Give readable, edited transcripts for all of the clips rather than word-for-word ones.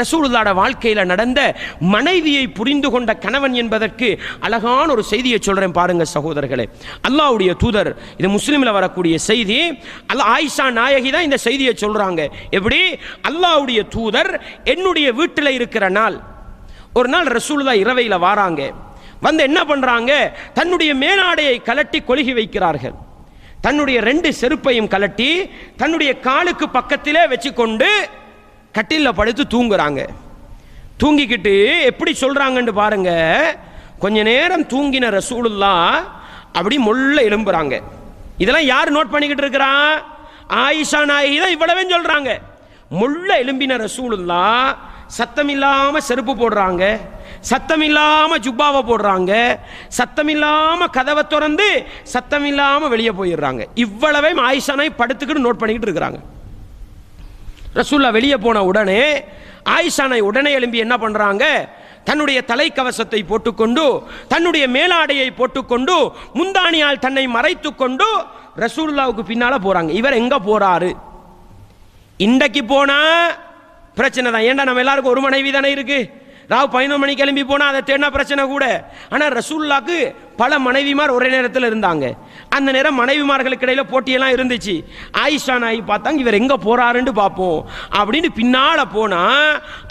ரசூலுல்லாஹ்வுடைய வாழ்க்கையில நடந்த மனைவியை புரிந்து கொண்ட கணவன் என்பதற்கு அழகான ஒரு செய்தியை சொல்றேன் பாருங்க சகோதரர்களே. அல்லாஹ்வுடைய தூதர், இது முஸ்லிம்ல வரக்கூடிய செய்தி, ஆயிஷா நாயகி தான் இந்த செய்தியை சொல்றாங்க. எப்படி? அல்லாஹ்வுடைய தூதர் என்னுடைய வீட்டில் இருக்கிற நாள், ஒரு நாள் ரசூலுல்லாஹ் இரவையில வாராங்க. வந்து என்ன பண்றாங்க? தன்னுடைய மேலாடையை கலட்டி கொலுகி வைக்கிறார்கள். தன்னுடைய 2 செருப்பையும் கலட்டி தன்னுடைய காலுக்கு பக்கத்திலே வச்சுக்கொண்டு கட்டில படுத்து தூங்குறாங்க. தூங்கிக்கிட்டு எப்படி சொல்றாங்கன்னு பாருங்க. கொஞ்ச நேரம் தூங்கின ரசூலுல்லாஹ் அப்படி மொல்ல எழும்புறாங்க. இதெல்லாம் யார் நோட் பண்ணிக்கிட்டு இருக்கிறா? ஆயிஷா நாயகி தான் இவ்வளவே சொல்றாங்க. மொல்ல எழும்பின ரசூலுல்லாஹ் சத்தம் இல்லாம செருப்பு போடுறாங்க, சத்தம் இல்லாம ஜுப்பாவை போடுறாங்க, சத்தம் இல்லாம கதவை திறந்து சத்தம் இல்லாம வெளியே போயிடுறாங்க. இவ்வளவே ஆயிஷா நாயகி படுத்துக்கிட்டு நோட் பண்ணிக்கிட்டு இருக்கிறாங்க. ரசூலுல்லாஹ் வெளியே போன உடனே ஆயிஷா நாயகி உடனே எழும்பி என்ன பண்றாங்க? தன்னுடைய தலைக்கவசத்தை போட்டுக்கொண்டு, தன்னுடைய மேலாடையை போட்டுக்கொண்டு, முந்தானியால் தன்னை மறைத்து கொண்டு ரசூலுல்லாஹ்வுக்கு பின்னால போறாங்க. இவர் எங்க போறாரு? இன்றைக்கு போனா பிரச்சனை தான். ஏண்டா நம்ம எல்லாருக்கும் ஒரு மனைவி தானே இருக்கு. ராவ் 11 மணிக்கு கிளம்பி போனா அதை தேடினா பிரச்சனை கூட. ஆனால் ரசூலுல்லாஹ்க்கு பல மனைவிமார் ஒரே நேரத்தில் இருந்தாங்க. அந்த நேரம் மனைவிமார்களுக்கு இடையில போட்டியெல்லாம் இருந்துச்சு. ஆயிஷா நாயகி பார்த்தாங்க, இவர் எங்க போறாருன்னு பார்ப்போம் அப்படின்னு பின்னால போனா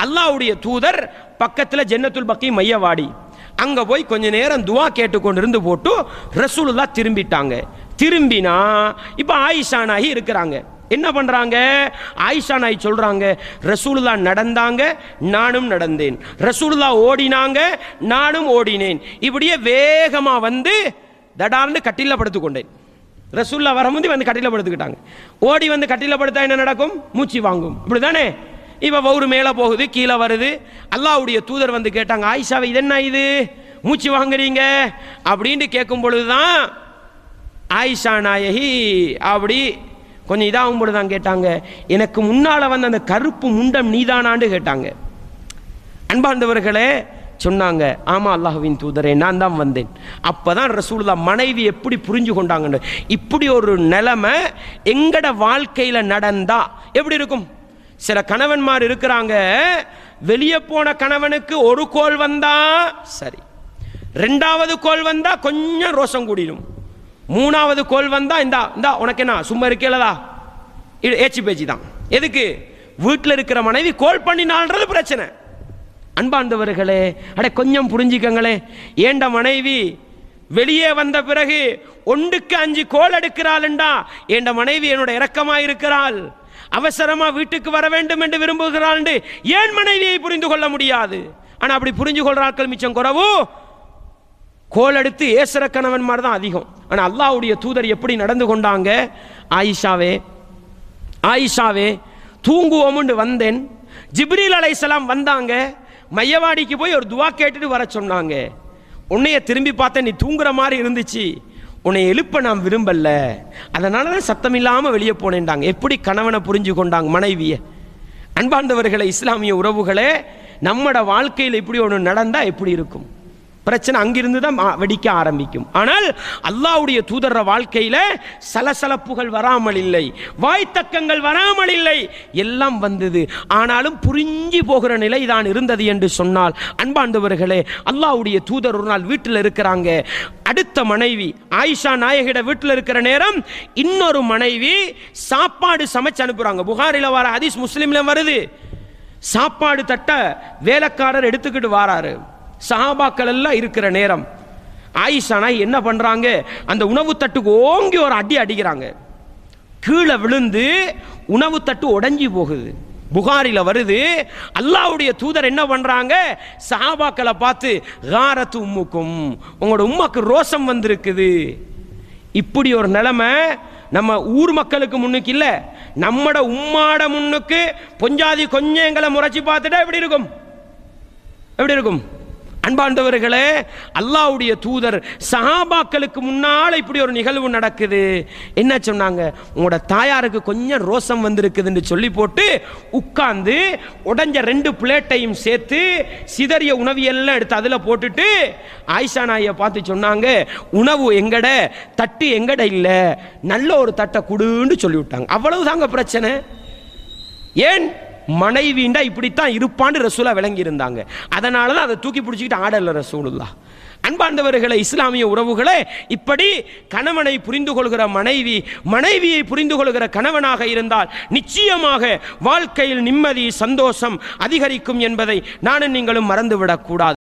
அல்லாஹ்வுடைய தூதர் பக்கத்தில் ஜன்னத்துல் பக்கி மையவாடி, அங்க போய் கொஞ்ச நேரம் துவா கேட்டுக்கொண்டு இருந்து போட்டு ரசூலுல்லாஹ் திரும்பிட்டாங்க. திரும்பினா இப்ப ஆயிஷா நாயகி இருக்கிறாங்க. என்ன பண்றாங்க? ஆயிஷா நாயகி சொல்றாங்க, ரசூலுல்லாஹ் நடந்தாங்க, நானும் நடந்தேன். ரசூலுல்லாஹ் ஓடினாங்க, நானும் ஓடினேன். இப்படியே வேகமா வந்து தடார்னு கட்டில படுத்துக்கொண்டேன். ரசூலுல்லாஹ் வரும்போது வந்து கட்டில படுத்துக்கிட்டாங்க. ஓடி வந்து கட்டில படுத்தா என்ன நடக்கும்? மூச்சு வாங்கும், இப்படிதானே? இப்ப வவுறு மேல போகுது, கீழே வருது. அல்லாஹ்வுடைய தூதர் வந்து கேட்டாங்க, ஆயிஷாவை இது என்ன, இது மூச்சு வாங்குறீங்க அப்படின்னு கேட்கும் பொழுதுதான் ஆயிஷா நாயகி அப்படி கொஞ்சம் இதாகும் பொழுதுதான் கேட்டாங்க, எனக்கு முன்னால வந்து அந்த கருப்பு முண்டம் நீதானான்னு கேட்டாங்க. அன்பார்ந்தவர்களே சொன்னாங்க, ஆமா அல்லாஹ்வின் தூதரே நான் தான் வந்தேன். அப்பதான் ரசூலுல்லாஹ் மனைவி எப்படி புரிஞ்சு கொண்டாங்கன்னு. இப்படி ஒரு நிலைமை எங்கட வாழ்க்கையில நடந்தா எப்படி இருக்கும்? சில கணவன்மார் இருக்கிறாங்க, வெளியே போன கணவனுக்கு ஒரு கோல் வந்தா சரி, 2வது கோல் வந்தா கொஞ்சம் ரோஷம் கூடிடும், 3வது கோல் வந்தா இந்தா உனக்கு என்ன சும்மா இருக்கலதா ஏச்சி பேச்சு தான். எதுக்கு? வீட்டில் இருக்கிற மனைவி கோல் பண்ணினால்ன்றது பிரச்சனை. அன்பார்ந்தவர்களே அட கொஞ்சம் புரிஞ்சுக்கங்களே. ஏண்ட மனைவி வெளியே வந்த பிறகு 1க்கு 5 கோல் எடுக்கிறாள்டா, ஏண்ட மனைவி என்னோட இரக்கமா இருக்கிறாள், அவசரமா வீட்டுக்கு வர வேண்டும் என்று விரும்புகிறாள். ஏன் மனைவியை புரிந்து கொள்ள முடியாது? ஆனா அப்படி புரிஞ்சு கொள்ற ஆட்கள் மிச்சம் குறைவு. கோல் எடுத்து ஏசுற கணவன்மார் தான் அதிகம். ஆனா அல்லாஹ்வுடைய தூதர் எப்படி நடந்து கொண்டாங்க? ஆயிஷாவே தூங்குவோம்னு வந்தேன். ஜிப்ரீல் அலைஹிஸ்ஸலாம் வந்தாங்க, மையவாடிக்கு போய் ஒரு துவா கேட்டுட்டு வர சொன்னாங்க. உன்னைய திரும்பி பார்த்தேன், நீ தூங்குற மாதிரி இருந்துச்சு, உன்னை எழுப்ப நான் விரும்பல, அதனால தான் சத்தம் இல்லாம வெளியே போனேன்டாங்க. எப்படி கணவனை புரிஞ்சு கொண்டாங்க மனைவிய. அன்பார்ந்தவர்களே, இஸ்லாமிய உறவுகளே, நம்மட வாழ்க்கையில் இப்படி ஒன்று நடந்தா எப்படி இருக்கும்? பிரச்சனை அங்கிருந்து தான் வெடிக்க ஆரம்பிக்கும். ஆனால் அல்லாஹ்வுடைய தூதர் வாழ்க்கையில சலசலப்புகள் வராமல் இல்லை, வாய்த்தக்கங்கள் வராமல் இல்லை, எல்லாம் வந்தது. ஆனாலும் புரிஞ்சு போகிற நிலை தான் இருந்தது என்று சொன்னால், அன்பாண்டவர்களே, அல்லாஹ்வுடைய தூதர் ஒரு நாள் வீட்டில் இருக்கிறாங்க. அடுத்த மனைவி ஆயிஷா நாயகிட வீட்டில் இருக்கிற நேரம் இன்னொரு மனைவி சாப்பாடு சமைச்சு அனுப்புறாங்க. புகாரில வர ஹதீஸ், முஸ்லிம்ல வருது. சாப்பாடு தட்ட வேலைக்காரர் எடுத்துக்கிட்டு வாராரு. சஹாபாக்கள் எல்லாம் இருக்கிற நேரம் ஆயிஷா நாயகி என்ன பண்றாங்க? அந்த உணவு தட்டுக்கு ஓங்கி ஒரு அடி அடிக்கிறாங்க. கீழே விழுந்து உணவு தட்டு உடைஞ்சி போகுது. புகாரில வருது. அல்லாஹ்வுடைய தூதர் என்ன பண்றாங்க? சஹாபாக்களை பார்த்து, காரத்து உம்முக்கும், உங்களோட உம்மாக்கு ரோஷம் வந்திருக்குது. இப்படி ஒரு நிலைமை நம்ம ஊர் மக்களுக்கு முன்னுக்கு இல்ல, நம்மட உம்மாட முன்னுக்கு பொஞ்சாதி கொஞ்சம் எங்களை முறைச்சி பார்த்துட்டா எப்படி இருக்கும்? எப்படி இருக்கும்? அன்பாண்டவர்களே, அல்லாஹ்வுடைய தூதர் சஹாபாக்களுக்கு முன்னால இப்படி ஒரு நிகழ்வு நடக்குது. என்ன சொன்னாங்க? உங்களோட தாயாருக்கு கொஞ்சம் ரோஷம் வந்திருக்குதுன்னு சொல்லி போட்டு உட்கார்ந்து உடைஞ்ச 2 பிளேட்டையும் சேர்த்து சிதறிய உணவியெல்லாம் எடுத்து அதில் போட்டுட்டு ஆயிஷா நாயை பார்த்து சொன்னாங்க, உணவு எங்கட, தட்டு எங்கட இல்லை, நல்ல ஒரு தட்டை குடுன்னு சொல்லி விட்டாங்க. அவ்வளவு தாங்க பிரச்சனை. ஏன்? மனைவிண்டா இப்படித்தான் இருப்பான்னு ரசூலா விளங்கி இருந்தாங்க. அதனால தான் அதை தூக்கி பிடிச்சிக்கிட்டு ஆடல ரசூலுல்லாஹ். அன்பார்ந்தவர்களே, இஸ்லாமிய உறவுகளே, இப்படி கணவனை புரிந்து கொள்கிற மனைவி மனைவியை புரிந்து கொள்கிற கணவனாக இருந்தால் நிச்சயமாக வாழ்க்கையில் நிம்மதி சந்தோஷம் அதிகரிக்கும் என்பதை நானும் நீங்களும் மறந்துவிடக் கூடாது.